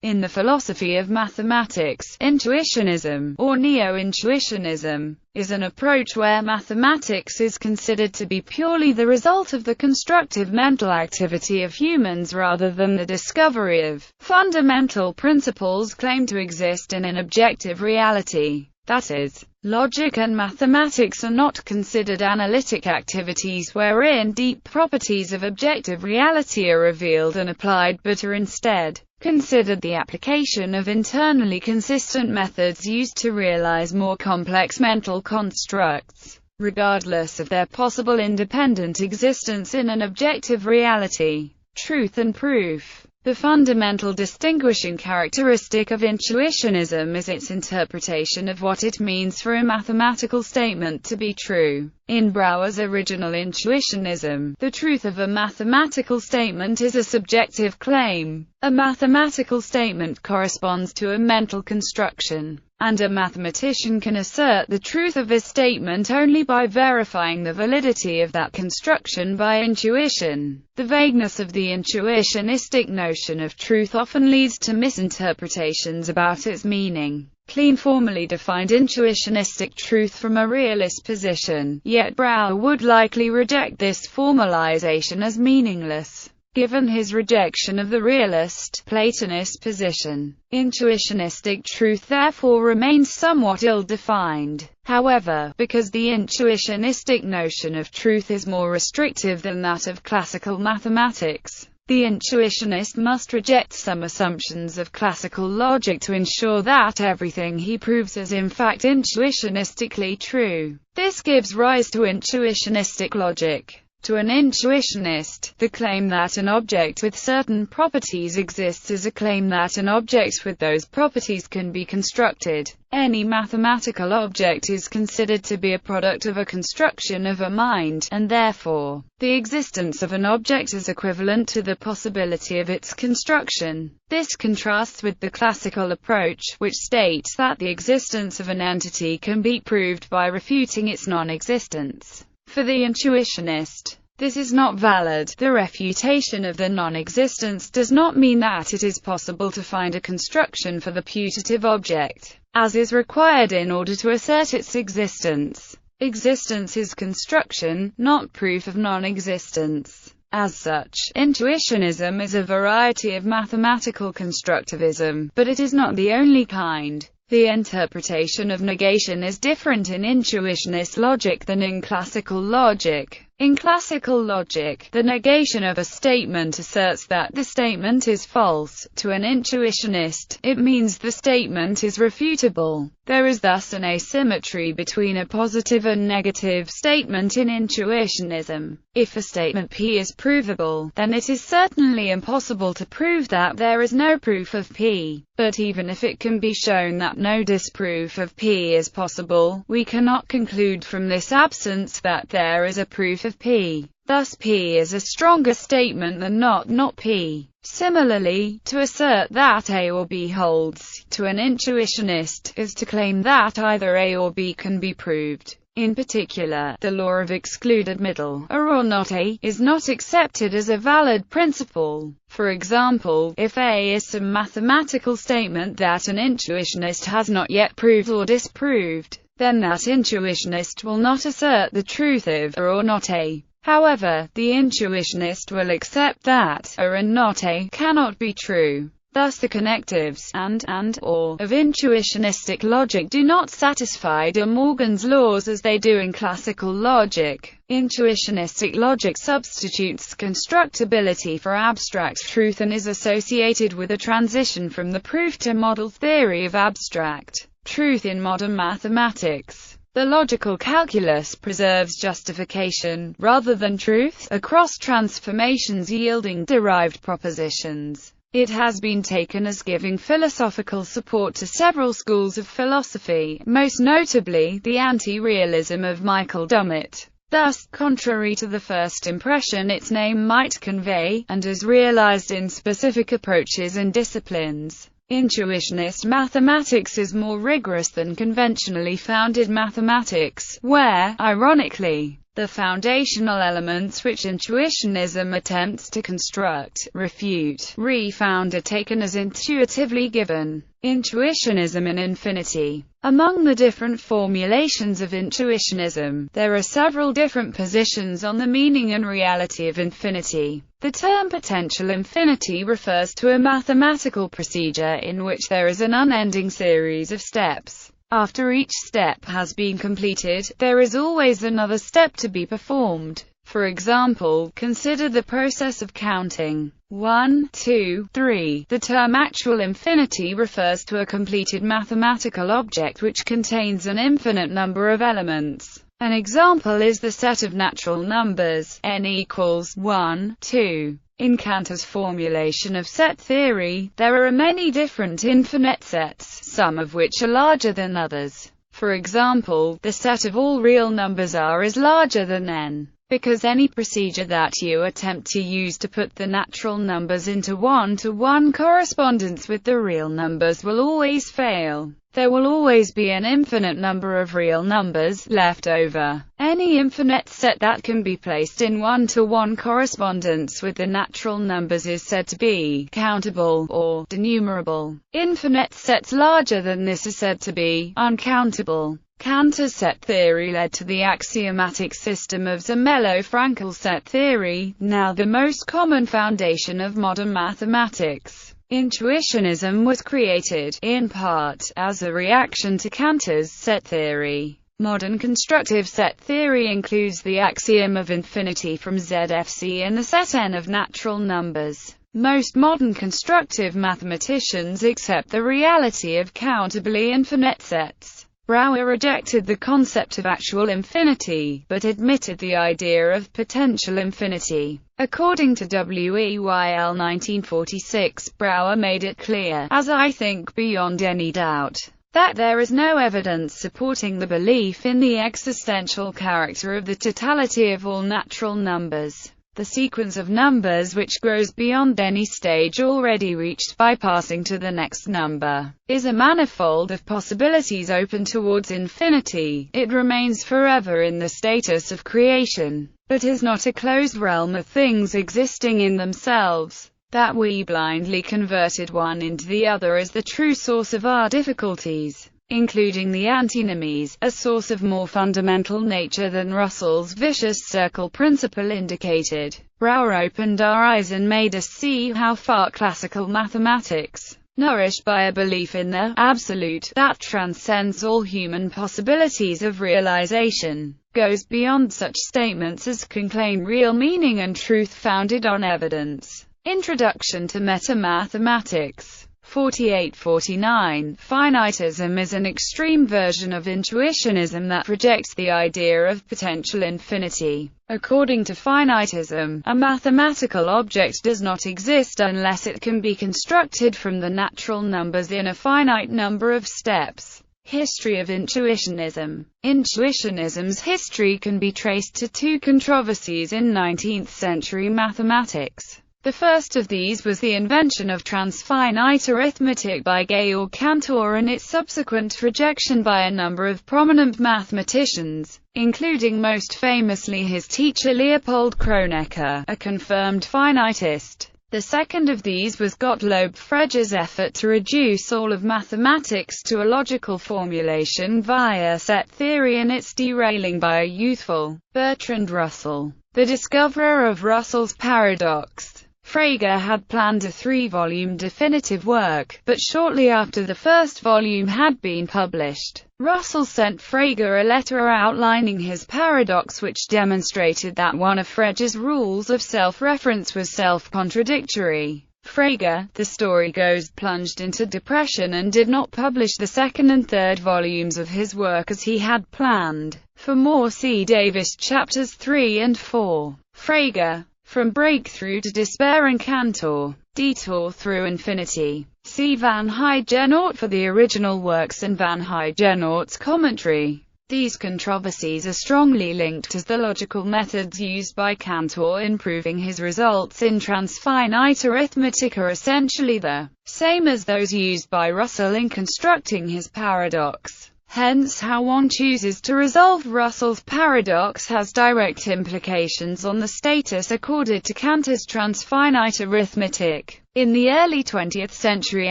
In the philosophy of mathematics, intuitionism, or neointuitionism, is an approach where mathematics is considered to be purely the result of the constructive mental activity of humans rather than the discovery of fundamental principles claimed to exist in an objective reality. That is, logic and mathematics are not considered analytic activities wherein deep properties of objective reality are revealed and applied, but are instead considered the application of internally consistent methods used to realize more complex mental constructs, regardless of their possible independent existence in an objective reality. Truth and proof. The fundamental distinguishing characteristic of intuitionism is its interpretation of what it means for a mathematical statement to be true. In Brouwer's original Intuitionism, the truth of a mathematical statement is a subjective claim. A mathematical statement corresponds to a mental construction, and a mathematician can assert the truth of a statement only by verifying the validity of that construction by intuition. The vagueness of the intuitionistic notion of truth often leads to misinterpretations about its meaning. Klein formally defined intuitionistic truth from a realist position, yet Brouwer would likely reject this formalization as meaningless, given his rejection of the realist, Platonist position. Intuitionistic truth therefore remains somewhat ill-defined. However, because the intuitionistic notion of truth is more restrictive than that of classical mathematics, the intuitionist must reject some assumptions of classical logic to ensure that everything he proves is in fact intuitionistically true. This gives rise to intuitionistic logic. To an intuitionist, the claim that an object with certain properties exists is a claim that an object with those properties can be constructed. Any mathematical object is considered to be a product of a construction of a mind, and therefore, the existence of an object is equivalent to the possibility of its construction. This contrasts with the classical approach, which states that the existence of an entity can be proved by refuting its non-existence. For the intuitionist, this is not valid. The refutation of the non-existence does not mean that it is possible to find a construction for the putative object, as is required in order to assert its existence. Existence is construction, not proof of non-existence. As such, intuitionism is a variety of mathematical constructivism, but it is not the only kind. The interpretation of negation is different in intuitionist logic than in classical logic. In classical logic, the negation of a statement asserts that the statement is false. To an intuitionist, it means the statement is refutable. There is thus an asymmetry between a positive and negative statement in intuitionism. If a statement P is provable, then it is certainly impossible to prove that there is no proof of P. But even if it can be shown that no disproof of P is possible, we cannot conclude from this absence that there is a proof of P. Thus P is a stronger statement than not P. Similarly, to assert that A or B holds, to an intuitionist, is to claim that either A or B can be proved. In particular, the law of excluded middle, A or not A, is not accepted as a valid principle. For example, if A is some mathematical statement that an intuitionist has not yet proved or disproved, then that intuitionist will not assert the truth of A or not A. However, the intuitionist will accept that A and not A cannot be true. Thus the connectives and or of intuitionistic logic do not satisfy De Morgan's laws as they do in classical logic. Intuitionistic logic substitutes constructibility for abstract truth and is associated with a transition from the proof to model theory of abstract truth in modern mathematics. The logical calculus preserves justification, rather than truth, across transformations yielding derived propositions. It has been taken as giving philosophical support to several schools of philosophy, most notably, the anti-realism of Michael Dummett. Thus, contrary to the first impression its name might convey, and as realized in specific approaches and disciplines, intuitionist mathematics is more rigorous than conventionally founded mathematics, where, ironically, The foundational elements which Intuitionism attempts to construct, refute, re-found are taken as intuitively given. Intuitionism and infinity. Among the different formulations of Intuitionism, there are several different positions on the meaning and reality of infinity. The term potential infinity refers to a mathematical procedure in which there is an unending series of steps. After each step has been completed, there is always another step to be performed. For example, consider the process of counting 1, 2, 3. The term actual infinity refers to a completed mathematical object which contains an infinite number of elements. An example is the set of natural numbers, n equals 1, 2. In Cantor's formulation of set theory, there are many different infinite sets, some of which are larger than others. For example, the set of all real numbers R is larger than n. Because any procedure that you attempt to use to put the natural numbers into one-to-one correspondence with the real numbers will always fail. There will always be an infinite number of real numbers left over. Any infinite set that can be placed in one-to-one correspondence with the natural numbers is said to be countable or denumerable. Infinite sets larger than this are said to be uncountable. Cantor's set theory led to the axiomatic system of Zermelo-Fraenkel set theory, now the most common foundation of modern mathematics. Intuitionism was created, in part, as a reaction to Cantor's set theory. Modern constructive set theory includes the axiom of infinity from ZFC in the set n of natural numbers. Most modern constructive mathematicians accept the reality of countably infinite sets. Brouwer rejected the concept of actual infinity, but admitted the idea of potential infinity. According to Weyl 1946, Brouwer made it clear, as I think beyond any doubt, that there is no evidence supporting the belief in the existential character of the totality of all natural numbers. The sequence of numbers which grows beyond any stage already reached by passing to the next number, is a manifold of possibilities open towards infinity. It remains forever in the status of creation, but is not a closed realm of things existing in themselves. That we blindly converted one into the other is the true source of our difficulties, including the antinomies, a source of more fundamental nature than Russell's vicious circle principle indicated. Brouwer opened our eyes and made us see how far classical mathematics, nourished by a belief in the absolute that transcends all human possibilities of realization, goes beyond such statements as can claim real meaning and truth founded on evidence. Introduction to Meta-Mathematics 48-49. Finitism is an extreme version of Intuitionism that rejects the idea of potential infinity. According to finitism, a mathematical object does not exist unless it can be constructed from the natural numbers in a finite number of steps. History of Intuitionism. Intuitionism's history can be traced to two controversies in 19th-century mathematics. The first of these was the invention of transfinite arithmetic by Georg Cantor and its subsequent rejection by a number of prominent mathematicians, including most famously his teacher Leopold Kronecker, a confirmed finitist. The second of these was Gottlob Frege's effort to reduce all of mathematics to a logical formulation via set theory and its derailing by a youthful Bertrand Russell, the discoverer of Russell's paradox. Frege had planned a 3-volume definitive work, but shortly after the first volume had been published, Russell sent Frege a letter outlining his paradox which demonstrated that one of Frege's rules of self-reference was self-contradictory. Frege, the story goes, plunged into depression and did not publish the second and third volumes of his work as he had planned. For more, see Davis chapters 3 and 4. Frege. From Breakthrough to Despair and Cantor, Detour Through Infinity. See Van Heijenoort for the original works and Van Heijenoort's commentary. These controversies are strongly linked as the logical methods used by Cantor in proving his results in transfinite arithmetic are essentially the same as those used by Russell in constructing his paradox. Hence, how one chooses to resolve Russell's paradox has direct implications on the status accorded to Cantor's transfinite arithmetic. In the early 20th century,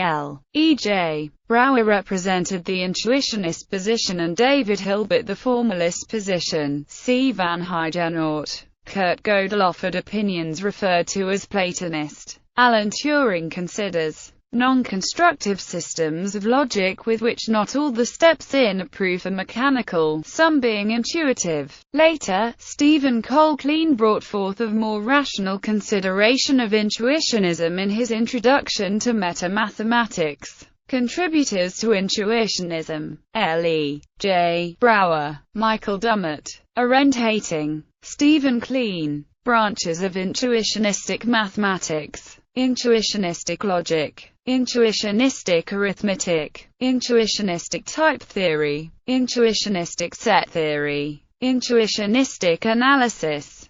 L.E.J. Brouwer represented the intuitionist position and David Hilbert the formalist position. C. Van Heijenoort. Kurt Gödel offered opinions referred to as Platonist. Alan Turing considers non-constructive systems of logic with which not all the steps in a proof are mechanical, some being intuitive. Later, Stephen Colquhoun brought forth a more rational consideration of Intuitionism in his Introduction to Meta-Mathematics. Contributors to Intuitionism: L.E.J. Brouwer, Michael Dummett, Arend Hating, Stephen Klein. Branches of intuitionistic mathematics: intuitionistic logic, intuitionistic arithmetic, intuitionistic type theory, intuitionistic set theory, intuitionistic analysis.